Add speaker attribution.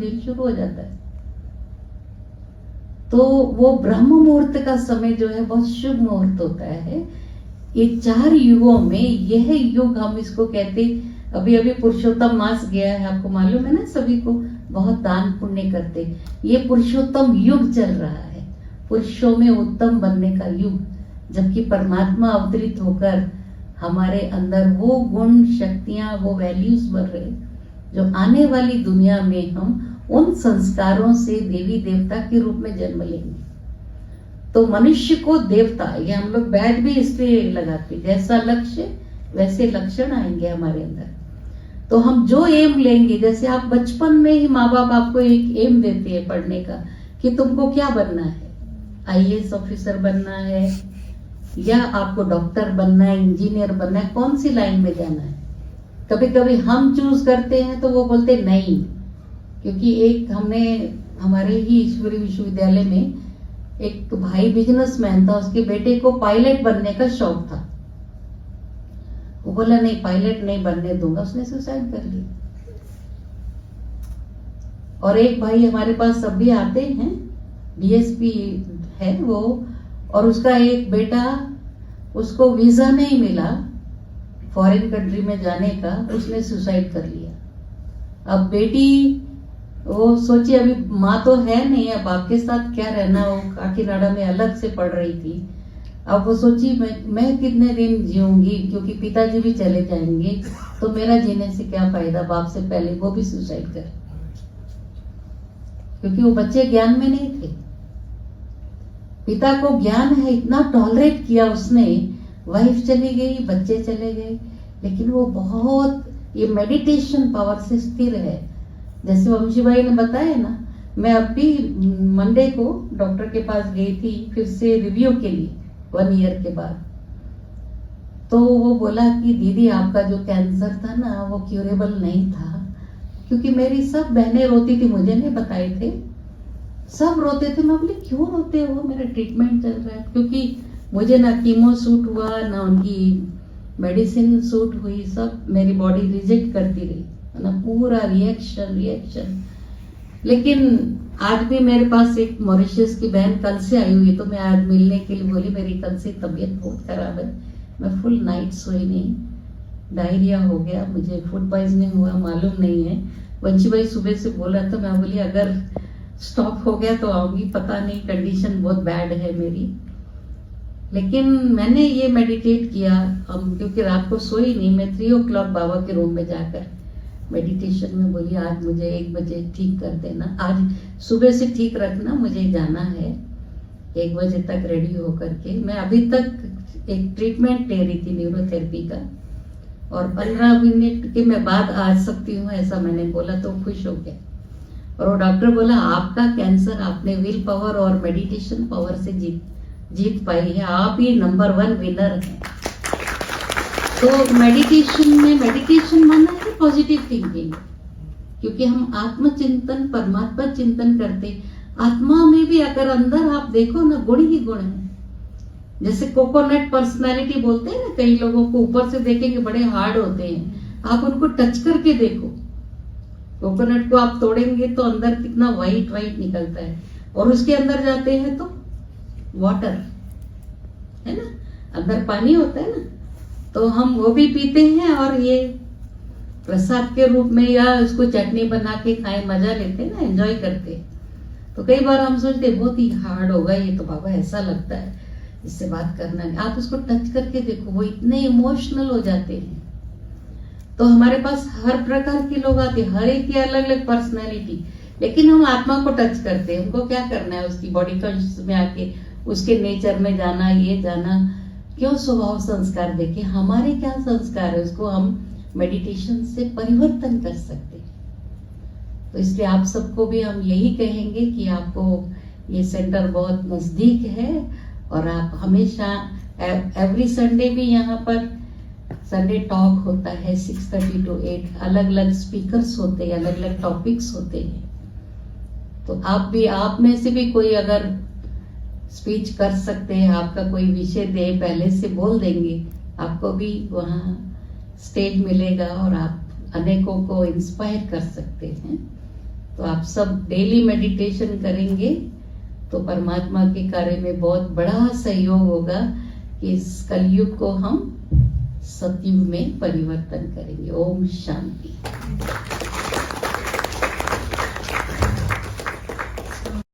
Speaker 1: दिन शुरू हो जाता है। तो वो ब्रह्म मुहूर्त का समय जो है बहुत शुभ मुहूर्त होता है। ये 4 युगों में यह युग हम इसको कहते, अभी अभी पुरुषोत्तम मास गया है, आपको मालूम है ना, सभी को बहुत दान पुण्य करते, ये पुरुषोत्तम युग चल रहा है, पुरुषों में उत्तम बनने का युग, जबकि परमात्मा अवतरित होकर हमारे अंदर वो गुण शक्तियां वो वैल्यूज बढ़ रहे, जो आने वाली दुनिया में हम उन संस्कारों से देवी देवता के रूप में जन्म लेंगे। तो मनुष्य को देवता, ये हम लोग बैठ भी इसलिए लगाते, जैसा लक्ष्य वैसे लक्षण आएंगे हमारे अंदर। तो हम जो एम लेंगे, जैसे आप बचपन में ही माँ बाप आपको एक एम देते हैं पढ़ने का कि तुमको क्या बनना है, आईएएस ऑफिसर बनना है या आपको डॉक्टर बनना है, इंजीनियर बनना है, कौन सी लाइन में जाना है। कभी कभी हम चूज करते हैं तो वो बोलते नहीं, क्योंकि एक हमने हमारे ही ईश्वरी विश्वविद्यालय में एक भाई बिजनेसमैन था, उसके बेटे को पायलट बनने का शौक था। वो बोला नहीं पायलट नहीं बनने दूंगा, उसने सुसाइड कर लिया। और एक भाई हमारे पास सब भी आते हैं, डीएसपी है वो, और उसका एक बेटा, उसको वीजा नहीं मिला फॉरेन कंट्री में जाने का, उसने सुसाइड कर लिया। अब बेटी वो सोची अभी माँ तो है नहीं, अब बाप के साथ क्या रहना, वो काकीनाडा में अलग से पढ़ रही थी। अब वो सोची मैं कितने दिन जीऊंगी, क्योंकि पिताजी भी चले जाएंगे, तो मेरा जीने से क्या फायदा, बाप से पहले वो भी सुसाइड कर, क्योंकि वो बच्चे ज्ञान में नहीं थे। पिता को ज्ञान है, इतना टॉलरेट किया उसने, वाइफ चली गई, बच्चे चले गए, लेकिन वो बहुत ये मेडिटेशन पावर से स्थिर है। जैसे वंशी भाई ने बताया ना, मैं अभी मंडे को डॉक्टर के पास गई थी फिर से रिव्यू के लिए 1 ईयर के बाद। तो वो बोला कि दीदी आपका जो कैंसर था ना वो क्यूरेबल नहीं था, क्योंकि मेरी सब बहनें रोती थी, मुझे नहीं बताए थे, सब रोते थे। मैं बोली क्यों रोते हो, मेरा ट्रीटमेंट चल रहा है, क्योंकि मुझे ना कीमो सूट हुआ ना उनकी मेडिसिन सूट हुई, सब मेरी बॉडी रिजेक्ट करती रही ना, पूरा रिएक्शन। लेकिन आज भी मेरे पास एक मॉरिशस की बहन कल से आई हुई, तो मैं आज मिलने के लिए बोली मेरी कल से तबीयत बहुत खराब है, मैं फुल नाइट सोई नहीं, डायरिया हो गया, मुझे फूड पॉइजनिंग हुआ, मालूम नहीं है। वंशी भाई सुबह से बोल रहा था, मैं बोली अगर स्टॉप हो गया तो आऊंगी, पता नहीं, कंडीशन बहुत बैड है मेरी। लेकिन मैंने ये मेडिटेट किया, हम क्योंकि रात को सोई नहीं, मैं 3 o'clock बाबा के रूम में जाकर मेडिटेशन में बोली आज मुझे 1 बजे ठीक कर देना, आज सुबह से ठीक रखना, मुझे जाना है 1 बजे तक रेडी होकर के। मैं अभी तक एक ट्रीटमेंट ले रही थी न्यूरोथेरेपी का, और 15 मिनट के मैं बाद आ सकती हूँ ऐसा मैंने बोला, तो खुश हो गया। और वो डॉक्टर बोला आपका कैंसर आपने विल पावर और मेडिटेशन पावर से जीत पाई है, आप ही नंबर 1 विनर हैं। तो मेडिटेशन माना है पॉजिटिव थिंकिंग, क्योंकि हम आत्मचिंतन परमात्मा चिंतन करते, आत्मा में भी अगर अंदर आप देखो ना गुण ही गुण है। जैसे कोकोनट पर्सनालिटी बोलते हैं ना, कई लोगों को ऊपर से देखेंगे बड़े हार्ड होते हैं, आप उनको टच करके देखो, कोकोनट को आप तोड़ेंगे तो अंदर कितना वाइट निकलता है, और उसके अंदर जाते हैं तो वाटर है ना, अंदर पानी होता है ना, तो हम वो भी पीते हैं, और ये प्रसाद के रूप में या उसको चटनी बना के खाए, मजा लेते हैं ना, एंजॉय करते। तो कई बार हम सोचते बहुत ही हार्ड होगा ये तो, बाबा ऐसा लगता है इससे बात करना नहीं, आप उसको टच करके देखो, वो इतने इमोशनल हो जाते हैं। तो हमारे पास हर प्रकार के लोग आते हैं, हर एक की अलग अलग पर्सनैलिटी, लेकिन हम आत्मा को टच करते हैं। हमको क्या करना है, उसकी बॉडी कॉन्शियस में आके उसके नेचर में जाना, ये जाना, क्यों स्वभाव संस्कार देखे, हमारे क्या संस्कार है उसको हम मेडिटेशन से परिवर्तन कर सकते हैं। तो इसलिए आप सबको भी हम यही कहेंगे कि आपको ये सेंटर बहुत नजदीक है, और आप हमेशा एवरी संडे भी यहाँ पर संडे टॉक होता है 6:30 to 8, अलग अलग स्पीकर्स होते हैं, अलग अलग टॉपिक्स होते हैं। तो आप में से भी कोई अगर स्पीच कर सकते हैं, आपका कोई विषय दे, पहले से बोल देंगे, आपको भी वहाँ स्टेज मिलेगा और आप अनेकों को इंस्पायर कर सकते हैं। तो आप सब डेली मेडिटेशन करेंगे तो परमात्मा के कार्य में बहुत बड़ा सहयोग होगा कि इस कलयुग को हम सतयुग में परिवर्तन करेंगे। ओम शांति।